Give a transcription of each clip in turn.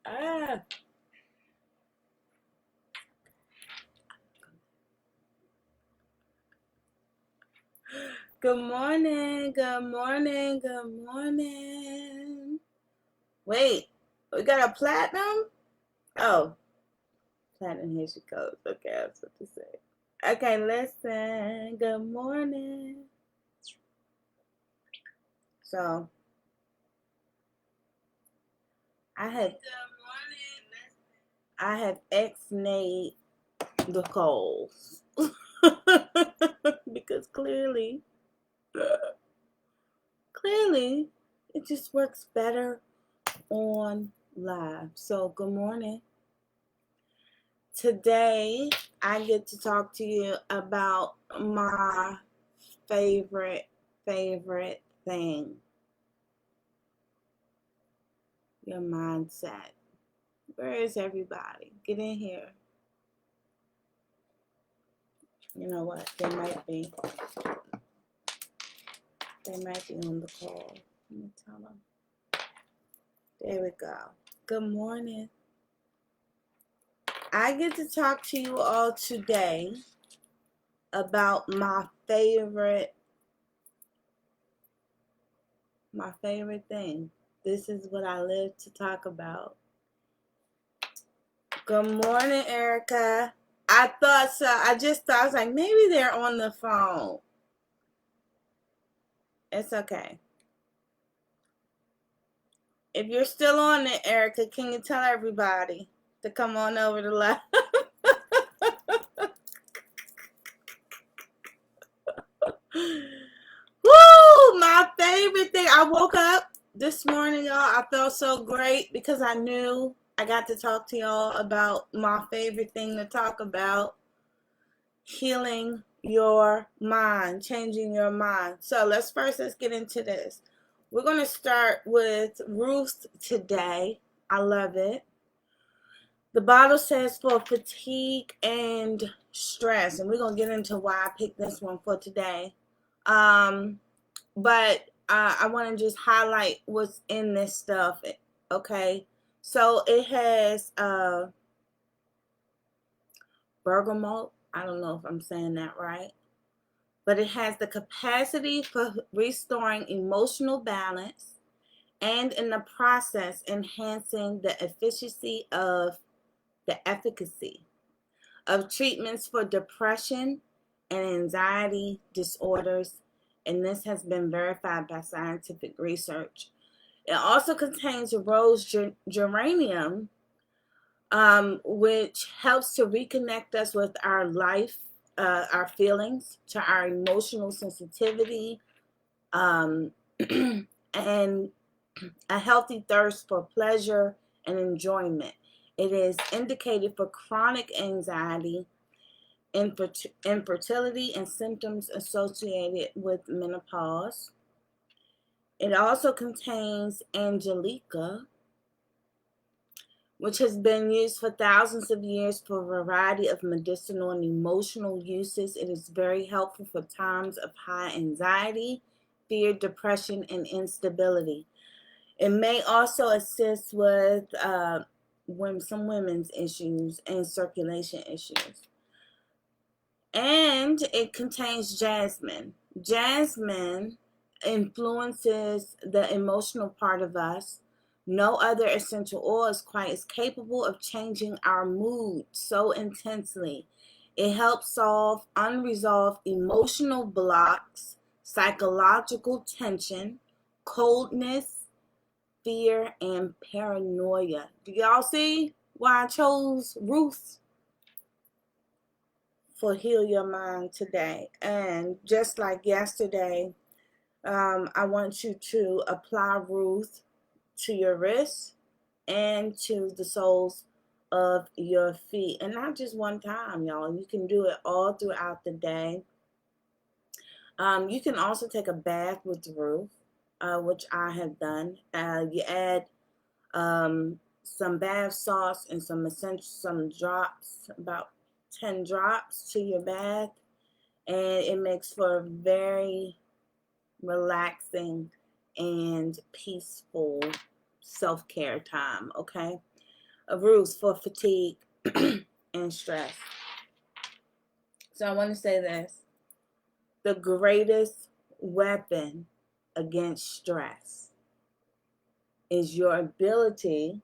Ah. Good morning, good morning, good morning. Wait, we got a platinum? Oh, platinum, here she goes. Okay, that's what to say. Okay, listen, good morning. So, I have ex-nayed the calls. Because clearly, it just works better on live. So, good morning. Today, I get to talk to you about my favorite thing, your mindset. Where is everybody? Get in here. You know what? They might be on the call. Let me tell them. There we go. Good morning. I get to talk to you all today about my favorite thing. This is what I live to talk about. Good morning, Erica. I thought so. I was like, maybe they're on the phone. It's okay. If you're still on it, Erica, can you tell everybody to come on over to live? Woo! My favorite thing. I woke up this morning, y'all. I felt so great because I knew I got to talk to y'all about my favorite thing to talk about: healing your mind, changing your mind. So let's get into this. We're going to start with Ruth today. I love it. The Bible says for fatigue and stress, and we're going to get into why I picked this one for today. But I want to just highlight what's in this stuff, okay? So it has bergamot. I don't know if I'm saying that right. But it has the capacity for restoring emotional balance and in the process enhancing the efficacy of treatments for depression and anxiety disorders, and this has been verified by scientific research. It also contains rose geranium, which helps to reconnect us with our life, our feelings, to our emotional sensitivity, and a healthy thirst for pleasure and enjoyment. It is indicated for chronic anxiety, infertility, and symptoms associated with menopause. It also contains angelica, which has been used for thousands of years for a variety of medicinal and emotional uses. It is very helpful for times of high anxiety, fear, depression, and instability. It may also assist with some women's issues and circulation issues. And it contains jasmine. Jasmine influences the emotional part of us. No other essential oil is quite as capable of changing our mood so intensely. It helps solve unresolved emotional blocks, psychological tension, coldness, fear, and paranoia. Do y'all see why I chose Ruth for Heal Your Mind today? And just like yesterday, I want you to apply Ruth to your wrists and to the soles of your feet. And not just one time, y'all. You can do it all throughout the day. You can also take a bath with Ruth, which I have done. You add some bath salts and some drops, about 10 drops to your bath, and it makes for a very relaxing and peaceful self-care time, okay? A ruse for fatigue and stress. So I want to say this. The greatest weapon against stress is your ability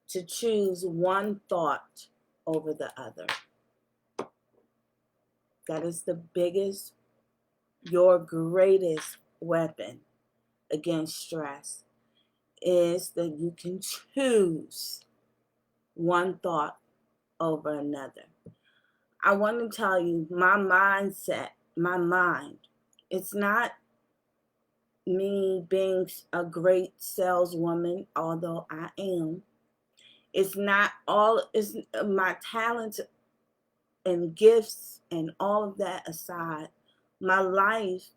to choose one thought over the other. That is your greatest weapon against stress, is that you can choose one thought over another. I want to tell you, my mindset, my mind, it's not me being a great saleswoman, although I am. It's my talents and gifts and all of that aside. My life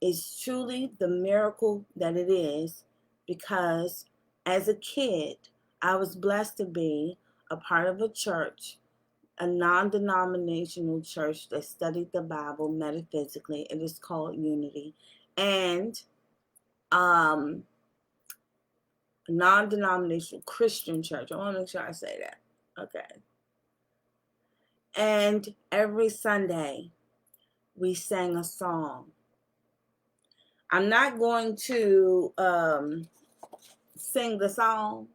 is truly the miracle that it is because as a kid, I was blessed to be a part of a church, a non-denominational church that studied the Bible metaphysically. It is called Unity. And a non-denominational Christian church. I want to make sure I say that. Okay. And every Sunday, we sang a song. I'm not going to sing the song,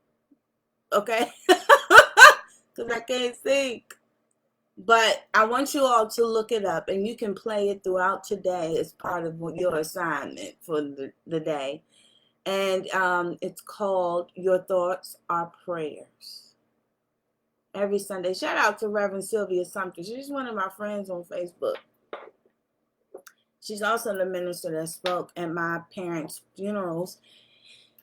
okay? Because I can't sing. But I want you all to look it up, and you can play it throughout today as part of your assignment for the day. And it's called Your Thoughts Are Prayers. Every Sunday. Shout out to Reverend Sylvia Sumter. She's one of my friends on Facebook. She's also the minister that spoke at my parents' funerals.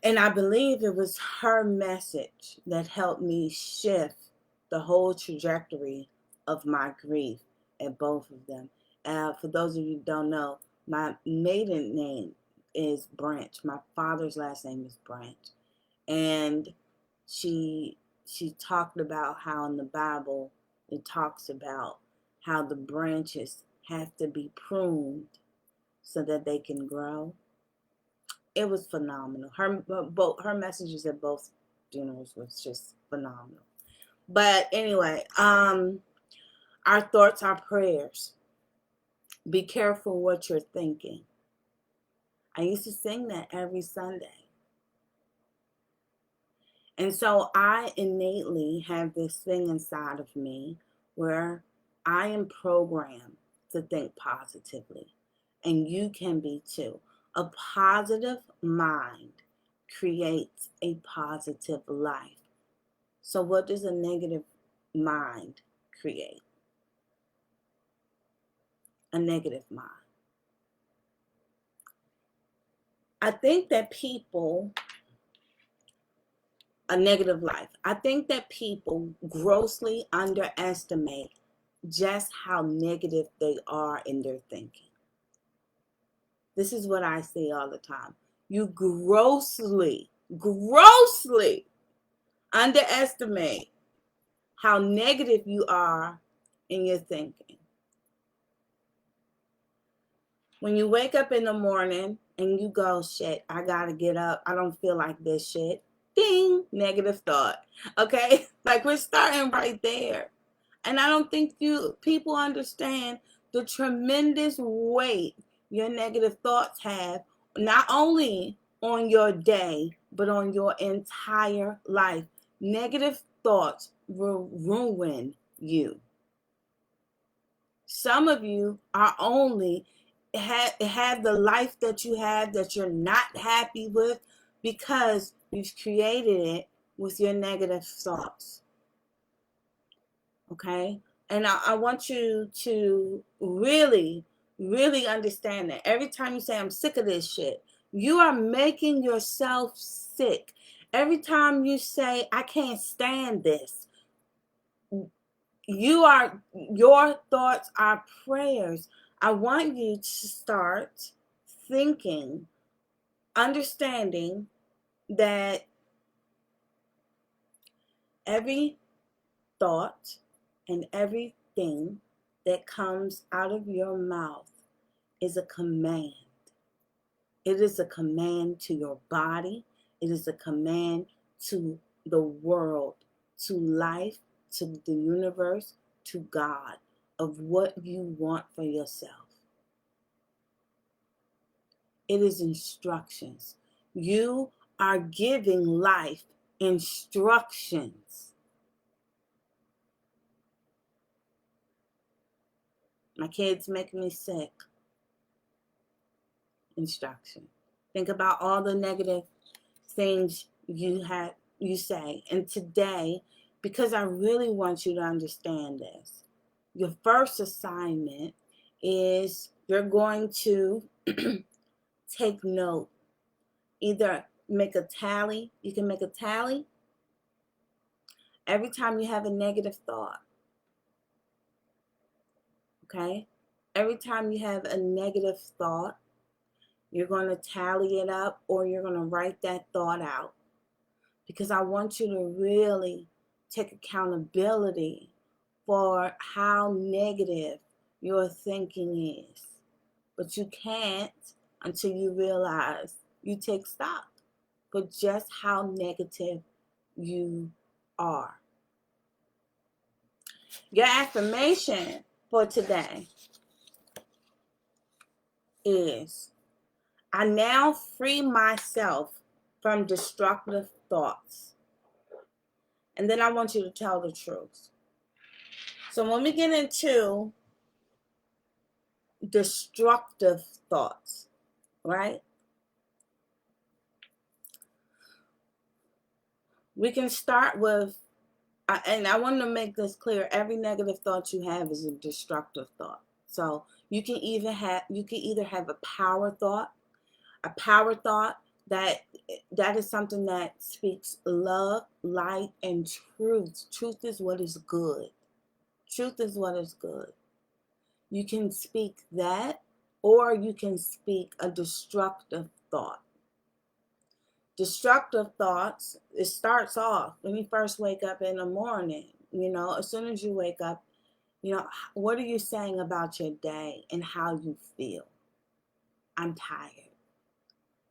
And I believe it was her message that helped me shift the whole trajectory of my grief at both of them. For those of you who don't know, my maiden name is Branch. My father's last name is Branch. And she talked about how in the Bible it talks about how the branches have to be pruned so that they can grow. It was phenomenal. Her messages at both funerals was just phenomenal. But anyway, our thoughts are prayers. Be careful what you're thinking. I used to sing that every Sunday. And so I innately have this thing inside of me where I am programmed to think positively. And you can be too. A positive mind creates a positive life. So what does a negative mind create? A negative mind. I think that a negative life. I think that people grossly underestimate just how negative they are in their thinking. This is what I see all the time. You grossly underestimate how negative you are in your thinking. When you wake up in the morning and you go, shit, I gotta get up. I don't feel like this shit. Ding, negative thought. Okay? Like we're starting right there. And I don't think people understand the tremendous weight your negative thoughts have, not only on your day, but on your entire life. Negative thoughts will ruin you. Some of you are only have the life that you have that you're not happy with because you've created it with your negative thoughts. Okay? And I want you to really, really understand that every time you say, I'm sick of this shit, you are making yourself sick. Every time you say, I can't stand this, your thoughts are prayers. I want you to start thinking, understanding that every thought and everything that comes out of your mouth is a command. It is a command to your body. It is a command to the world, to life, to the universe, to God, of what you want for yourself. It is instructions. You are giving life instructions. My kids make me sick. Instruction. Think about all the negative things you say. And today, because I really want you to understand this, your first assignment is you're going to take note. Either make a tally. You can make a tally every time you have a negative thought. Okay? Every time you have a negative thought, you're going to tally it up, or you're going to write that thought out. Because I want you to really take accountability for how negative your thinking is. But you can't until you realize you take stock for just how negative you are. Your affirmation for today is, I now free myself from destructive thoughts. And then I want you to tell the truth. So when we get into destructive thoughts, right? We can start with, and I want to make this clear, every negative thought you have is a destructive thought. So you can either have a power thought that is something that speaks love, light, and truth. Truth is what is good. Truth is what is good. You can speak that, or you can speak a destructive thought. Destructive thoughts, it starts off when you first wake up in the morning. As soon as you wake up, what are you saying about your day and how you feel? I'm tired.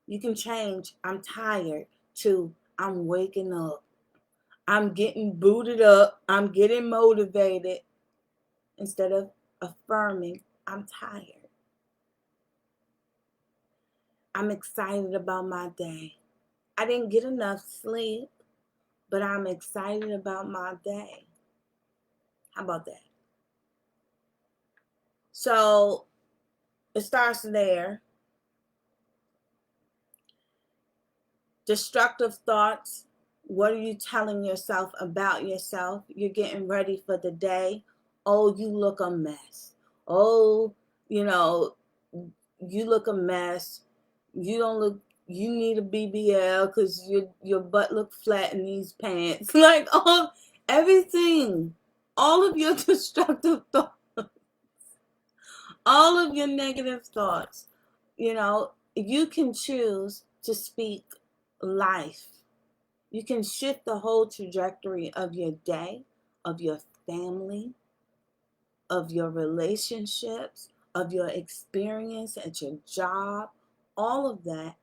You can change I'm tired to I'm waking up. I'm getting booted up. I'm getting motivated, instead of affirming I'm tired. I'm excited about my day. I didn't get enough sleep, but I'm excited about my day. How about that? So it starts there. Destructive thoughts. What are you telling yourself about yourself? You're getting ready for the day. Oh, you look a mess. Oh, you look a mess. You don't look, you need a BBL because your butt look flat in these pants. Like, everything, all of your destructive thoughts, all of your negative thoughts, you can choose to speak life. You can shift the whole trajectory of your day, of your family, of your relationships, of your experience at your job, all of that,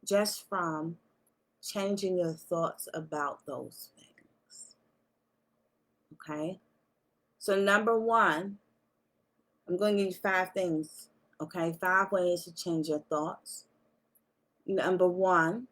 just from changing your thoughts about those things. Okay? So number one, I'm going to give you 5 things. Okay? 5 ways to change your thoughts. Number one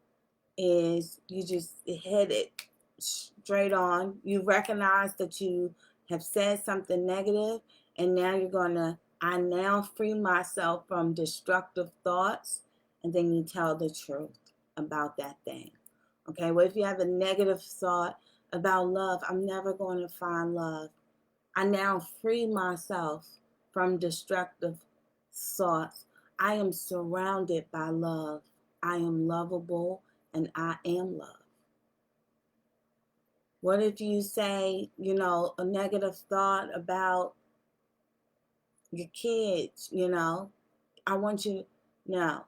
is you just hit it straight on. You recognize that you have said something negative, and now you're going to, I now free myself from destructive thoughts, and then you tell the truth about that thing. Okay, well, if you have a negative thought about love, I'm never going to find love. I now free myself from destructive thoughts. I am surrounded by love. I am lovable, and I am love. What if you say, a negative thought about your kids, I want you, no.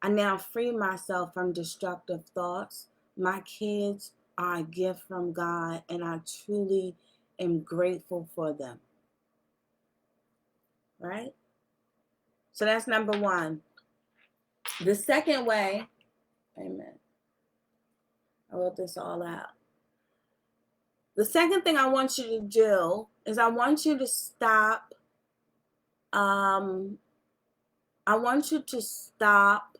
I now free myself from destructive thoughts. My kids are a gift from God, and I truly am grateful for them. Right? So that's number one. The second way, amen. I wrote this all out. The second thing I want you to do is I want you to stop. I want you to stop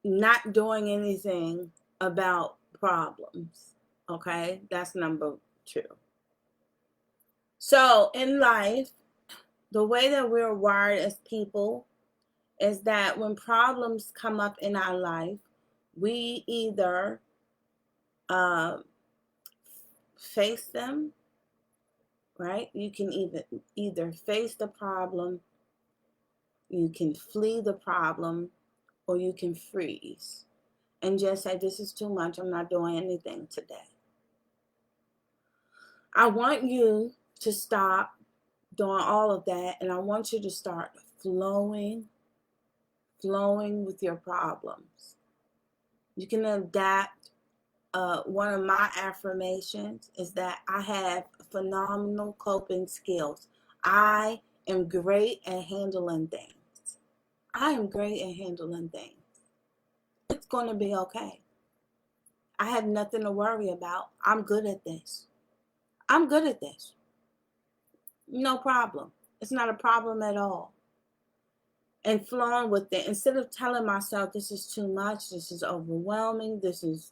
not doing anything about problems. Okay, that's number 2. So in life, the way that we're wired as people is that when problems come up in our life, we either face them, right? You can either face the problem, you can flee the problem, or you can freeze and just say, this is too much, I'm not doing anything today. I want you to stop doing all of that, and I want you to start flowing with your problems. You can adapt. One of my affirmations is that I have phenomenal coping skills. I am great at handling things. I am great at handling things. It's going to be okay. I have nothing to worry about. I'm good at this. I'm good at this. No problem. It's not a problem at all. And flowing with it, instead of telling myself this is too much, this is overwhelming, this is,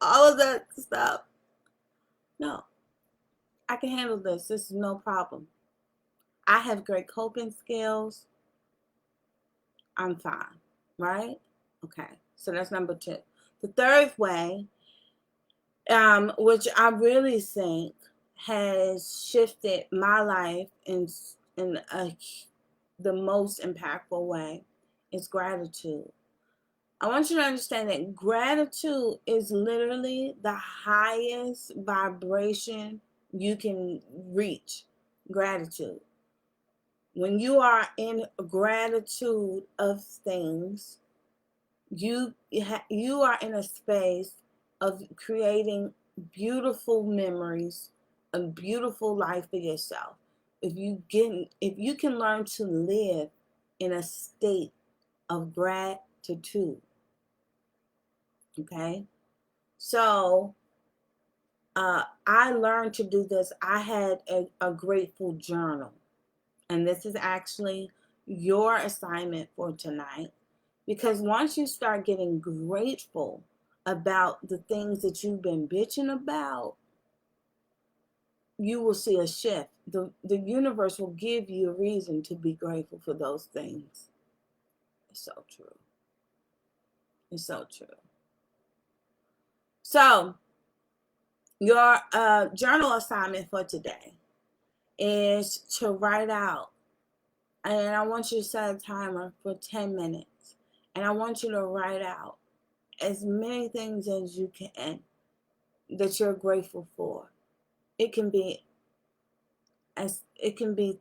all of that stuff. No, I can handle this. This is no problem. I have great coping skills. I'm fine, right? Okay, so that's number 2. The third way, which I really think has shifted my life in the most impactful way, is gratitude. I want you to understand that gratitude is literally the highest vibration you can reach. Gratitude. When you are in gratitude of things, you are in a space of creating beautiful memories, a beautiful life for yourself. If you can learn to live in a state of gratitude, okay? So I learned to do this. I had a grateful journal, and this is actually your assignment for tonight. Because once you start getting grateful about the things that you've been bitching about, you will see a shift. The universe will give you a reason to be grateful for those things. It's so true. It's so true. So, your journal assignment for today is to write out, and I want you to set a timer for 10 minutes, and I want you to write out as many things as you can that you're grateful for. It can be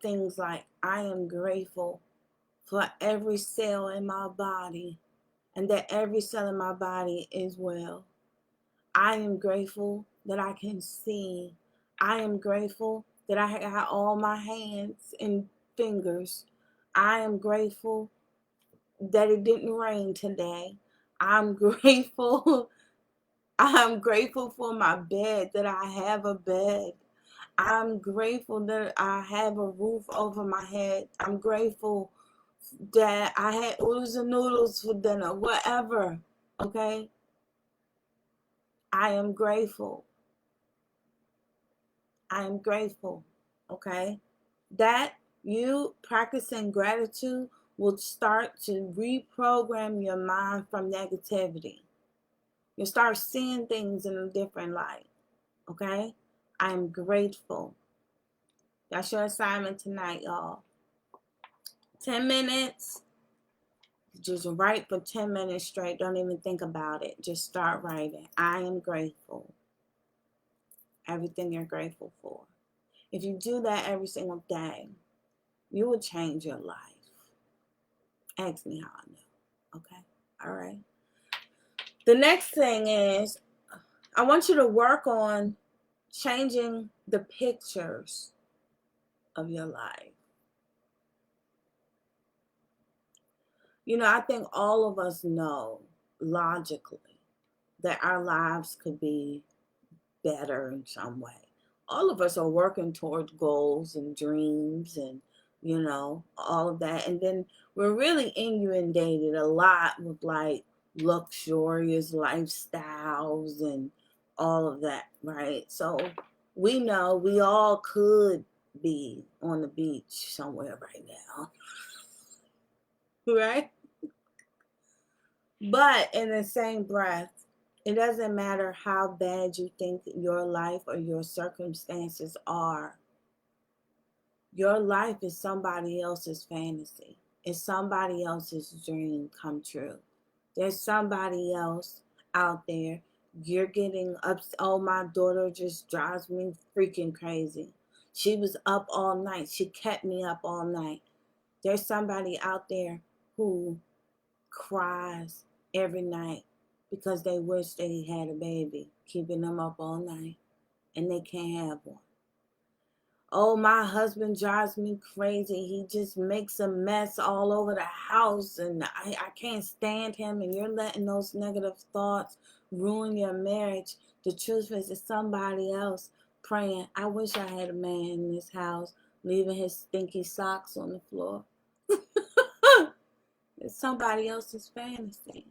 things like, I am grateful for every cell in my body and that every cell in my body is well. I am grateful that I can see. I am grateful that I got all my hands and fingers. I am grateful that it didn't rain today. I'm grateful. I'm grateful for my bed, that I have a bed. I'm grateful that I have a roof over my head. I'm grateful that I had oodles and noodles for dinner, whatever, okay? I am grateful. I am grateful, okay? That you practicing gratitude will start to reprogram your mind from negativity. You'll start seeing things in a different light, okay? I am grateful. That's your assignment tonight, y'all. 10 minutes. Just write for 10 minutes straight. Don't even think about it. Just start writing. I am grateful. Everything you're grateful for. If you do that every single day, you will change your life. Ask me how I know. Okay? All right. The next thing is, I want you to work on changing the pictures of your life. I think all of us know logically that our lives could be better in some way. All of us are working toward goals and dreams and, all of that. And then we're really inundated a lot with like luxurious lifestyles and all of that, right? So we know we all could be on the beach somewhere right now, right? But in the same breath, it doesn't matter how bad you think your life or your circumstances are. Your life is somebody else's fantasy. It's somebody else's dream come true. There's somebody else out there. You're getting up. Oh, my daughter just drives me freaking crazy. She was up all night. She kept me up all night. There's somebody out there who cries every night because they wish they had a baby, keeping them up all night, and they can't have one. Oh, my husband drives me crazy. He just makes a mess all over the house, and I can't stand him, and you're letting those negative thoughts ruin your marriage. The truth is, it's somebody else praying, I wish I had a man in this house, leaving his stinky socks on the floor. It's somebody else's fantasy.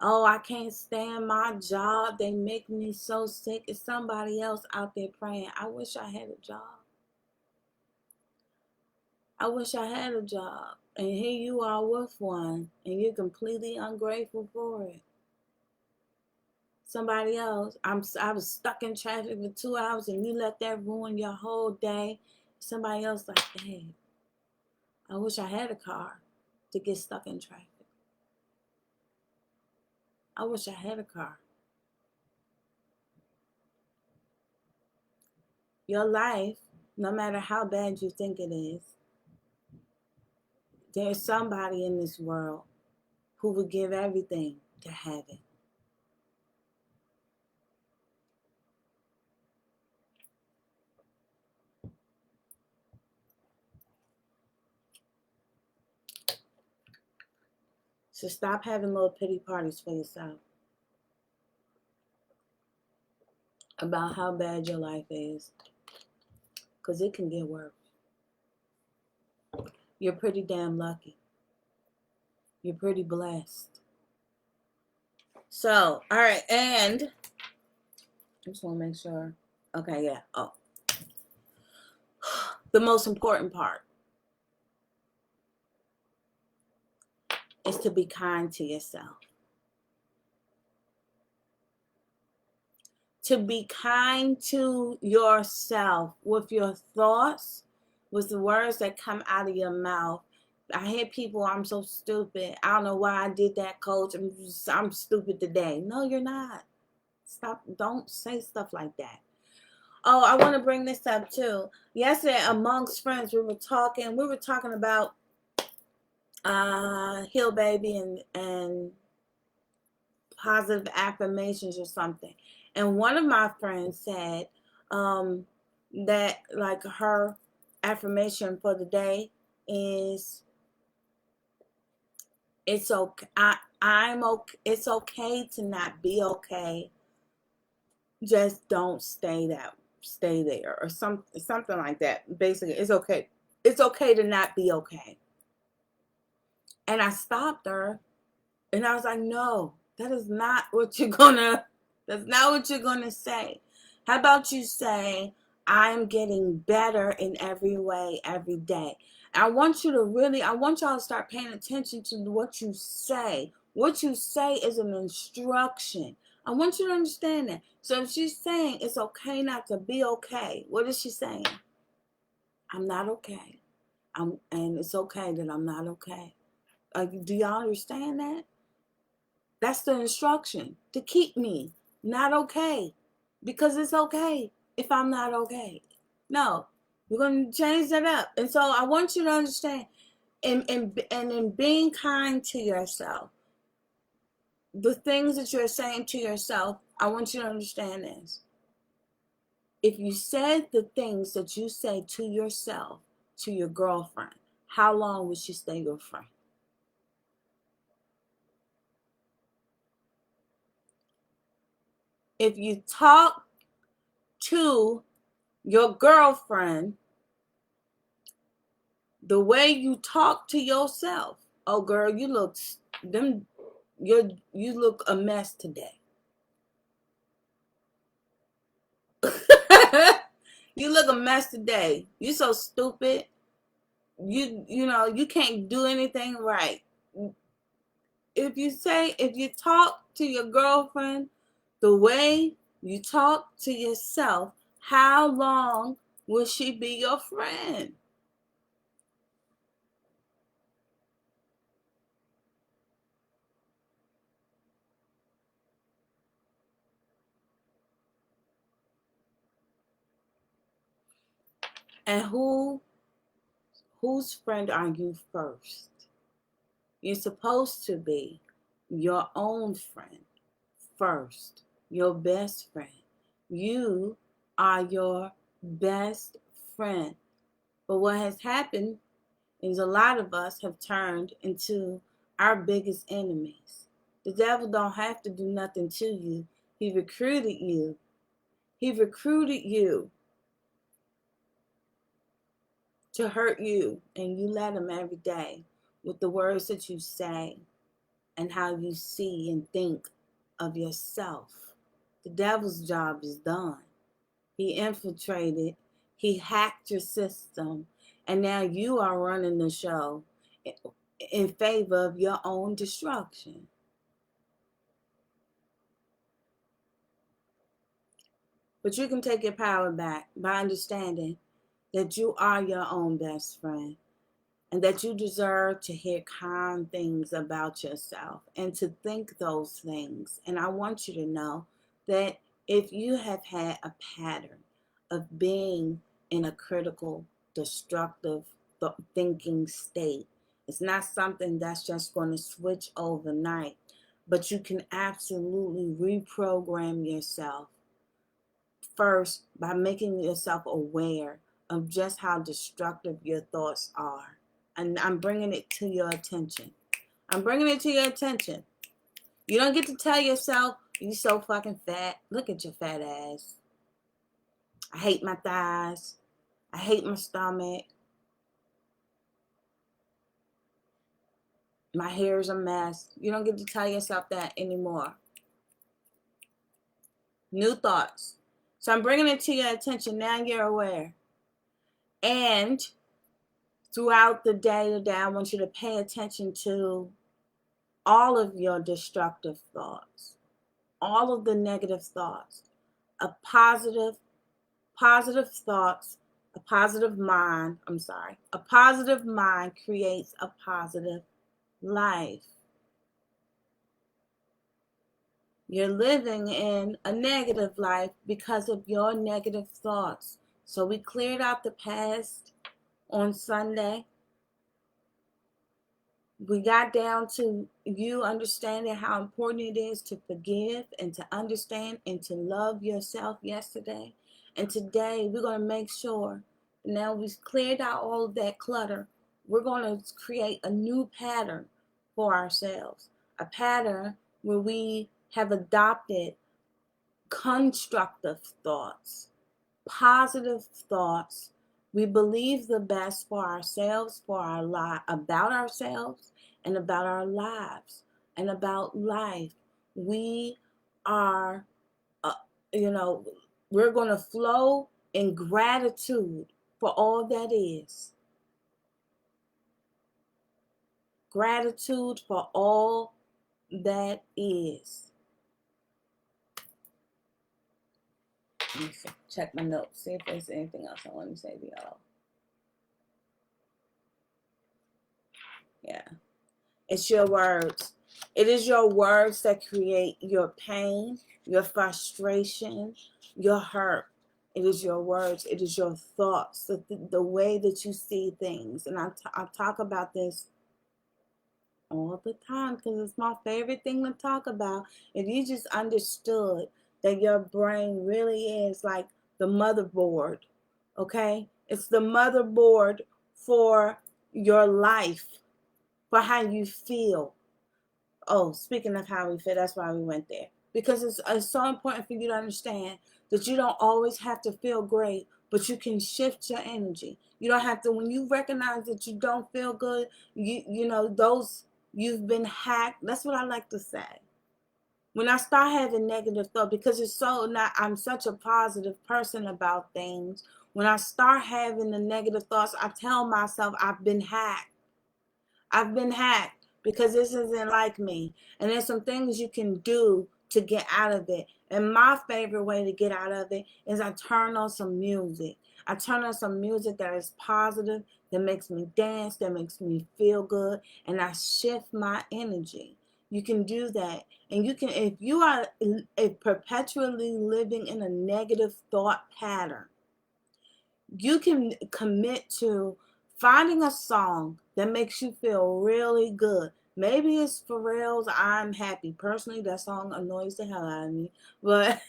Oh, I can't stand my job. They make me so sick. It's somebody else out there praying, I wish I had a job. I wish I had a job. And here you are with one, and you're completely ungrateful for it. Somebody else, I was stuck in traffic for 2 hours, and you let that ruin your whole day. Somebody else like, hey, I wish I had a car to get stuck in traffic. I wish I had a car. Your life, no matter how bad you think it is, there's somebody in this world who would give everything to have it. So stop having little pity parties for yourself about how bad your life is, because it can get worse. You're pretty damn lucky. You're pretty blessed. So, all right, and I just want to make sure. Okay, yeah. Oh, the most important part is to be kind to yourself. To be kind to yourself with your thoughts, with the words that come out of your mouth. I hear people, I'm so stupid. I don't know why I did that, coach. I'm stupid today. No, you're not. Stop. Don't say stuff like that. Oh, I want to bring this up too. Yesterday, amongst friends, we were talking about Hill Baby and positive affirmations or something. And one of my friends said that like her affirmation for the day is it's okay. I'm okay. It's okay to not be okay. Just don't stay there or something like that. Basically, it's okay. It's okay to not be okay. And I stopped her and I was like, no, that's not what you're gonna say. How about you say, I'm getting better in every way, every day. I want y'all to start paying attention to what you say. What you say is an instruction. I want you to understand that. So if she's saying it's okay not to be okay, what is she saying? I'm not okay. And it's okay that I'm not okay. Do y'all understand that? That's the instruction to keep me not okay, because it's okay if I'm not okay. No, we're going to change that up. And so I want you to understand, and in being kind to yourself, the things that you're saying to yourself, I want you to understand this. If you said the things that you say to yourself, to your girlfriend, how long will she stay your friend? If you talk to your girlfriend the way you talk to yourself, oh girl, you look you look a mess today. You look a mess today. You so stupid. You can't do anything right. If you talk to your girlfriend the way you talk to yourself, how long will she be your friend? And whose friend are you first? You're supposed to be your own friend first, your best friend. You are your best friend. But what has happened is a lot of us have turned into our biggest enemies. The devil don't have to do nothing to you. He recruited you. He recruited you to hurt you, and you let him every day with the words that you say and how you see and think of yourself. The devil's job is done. He infiltrated, he hacked your system, and now you are running the show in favor of your own destruction. But you can take your power back by understanding that you are your own best friend and that you deserve to hear kind things about yourself and to think those things. And I want you to know that if you have had a pattern of being in a critical, destructive thinking state, it's not something that's just going to switch overnight, but you can absolutely reprogram yourself first by making yourself aware of just how destructive your thoughts are. And I'm bringing it to your attention. I'm bringing it to your attention. You don't get to tell yourself, you so fucking fat. Look at your fat ass. I hate my thighs. I hate my stomach. My hair is a mess. You don't get to tell yourself that anymore. New thoughts. So I'm bringing it to your attention. Now you're aware. And throughout the day today, I want you to pay attention to all of your destructive thoughts, all of the negative thoughts. A positive thoughts, a positive mind, a positive mind creates a positive life. You're living in a negative life because of your negative thoughts. So we cleared out the past on Sunday. We got down to you understanding how important it is to forgive and to understand and to love yourself yesterday. And today we're going to make sure, now we've cleared out all of that clutter, we're going to create a new pattern for ourselves. A pattern where we have adopted constructive thoughts, positive thoughts. We believe the best for ourselves, for our about ourselves, and about our lives, and about life. We are, uh, we're going to flow in gratitude for all that is. Gratitude for all that is. Let me check my notes, see if there's anything else I want to say to y'all. Yeah. It's your words. It is your words that create your pain, your frustration, your hurt. It is your words. It is your thoughts, the way that you see things. And I talk about this all the time because it's my favorite thing to talk about. If you just understood that your brain really is like the motherboard, okay? It's the motherboard for your life, for how you feel. Oh, speaking of how we feel, that's why we went there. Because it's so important for you to understand that you don't always have to feel great, but you can shift your energy. You don't have to, when you recognize that you don't feel good, you know, those, you've been hacked. That's what I like to say. When I start having negative thoughts, because it's so not, I'm such a positive person about things. When I start having the negative thoughts, I tell myself I've been hacked. I've been hacked because this isn't like me. And there's some things you can do to get out of it. And my favorite way to get out of it is I turn on some music. I turn on some music that is positive, that makes me dance, that makes me feel good, and I shift my energy. You can do that. And you can, if you are perpetually living in a negative thought pattern, you can commit to finding a song that makes you feel really good. Maybe it's Pharrell's I'm Happy. Personally, that song annoys the hell out of me, but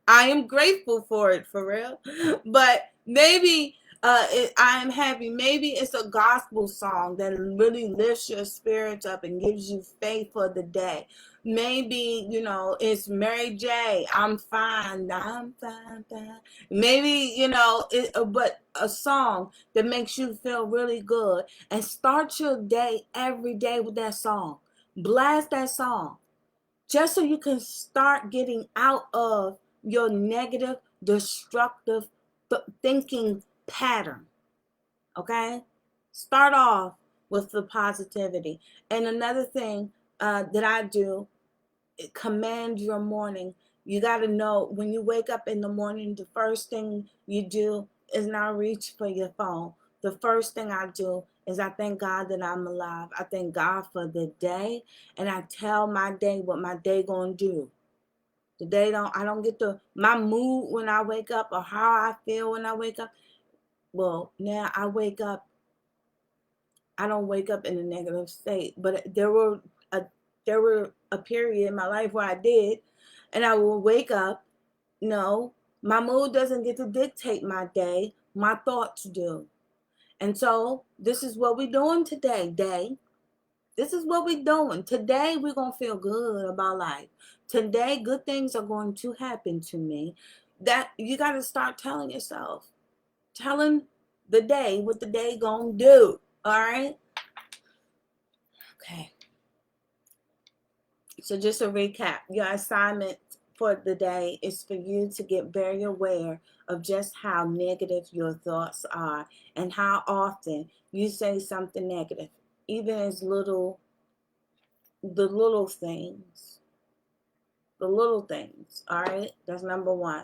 I am grateful for it, for real. But maybe I am happy. Maybe it's a gospel song that really lifts your spirits up and gives you faith for the day. Maybe, you know, it's Mary J. I'm fine. I'm fine, fine. Maybe, you know, but a song that makes you feel really good. And start your day every day with that song. Blast that song, just so you can start getting out of your negative, destructive thinking pattern. Okay? Start off with the positivity. And another thing that I do, command your morning. You got to know, when you wake up in the morning, the first thing you do is not reach for your phone. The first thing I do is I thank God that I'm alive. I thank God for the day, and I tell my day what my day gonna do. The day I don't get my mood when I wake up, or how I feel when I wake up. Well, now I don't wake up in a negative state, but there were a period in my life where I did, and I will wake up. No, my mood doesn't get to dictate my day. My thoughts do. And so this is what we're doing today, day. This is what we're doing. Today we're going to feel good about life. Today good things are going to happen to me. That you got to start telling yourself. Telling the day what the day going to do. All right? Okay. So just a recap, your assignment for the day is for you to get very aware of just how negative your thoughts are and how often you say something negative, even as the little things. The little things, all right? That's number one.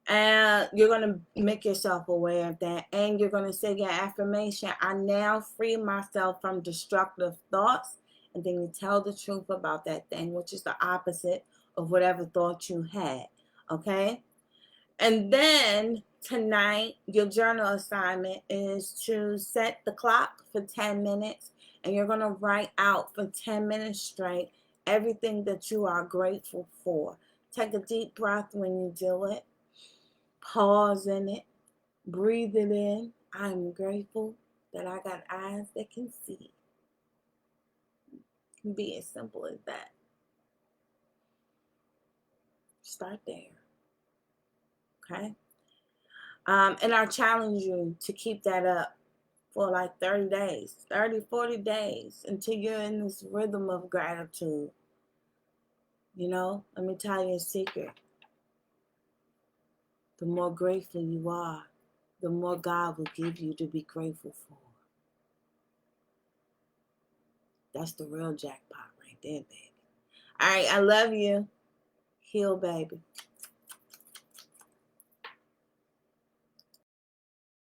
And you're going to make yourself aware of that. And you're going to say your affirmation, I now free myself from destructive thoughts. And then you tell the truth about that thing, which is the opposite of whatever thought you had. Okay? And then tonight, your journal assignment is to set the clock for 10 minutes. And you're going to write out for 10 minutes straight everything that you are grateful for. Take a deep breath when you do it. Pause in it, breathe it in. I'm grateful that I got eyes that can see. It can be as simple as that. Start there. Okay? And I challenge you to keep that up for like 30 days, 30, 40 days, until you're in this rhythm of gratitude. You know, let me tell you a secret. The more grateful you are, the more God will give you to be grateful for. That's the real jackpot right there, baby. All right, I love you. Heal, baby.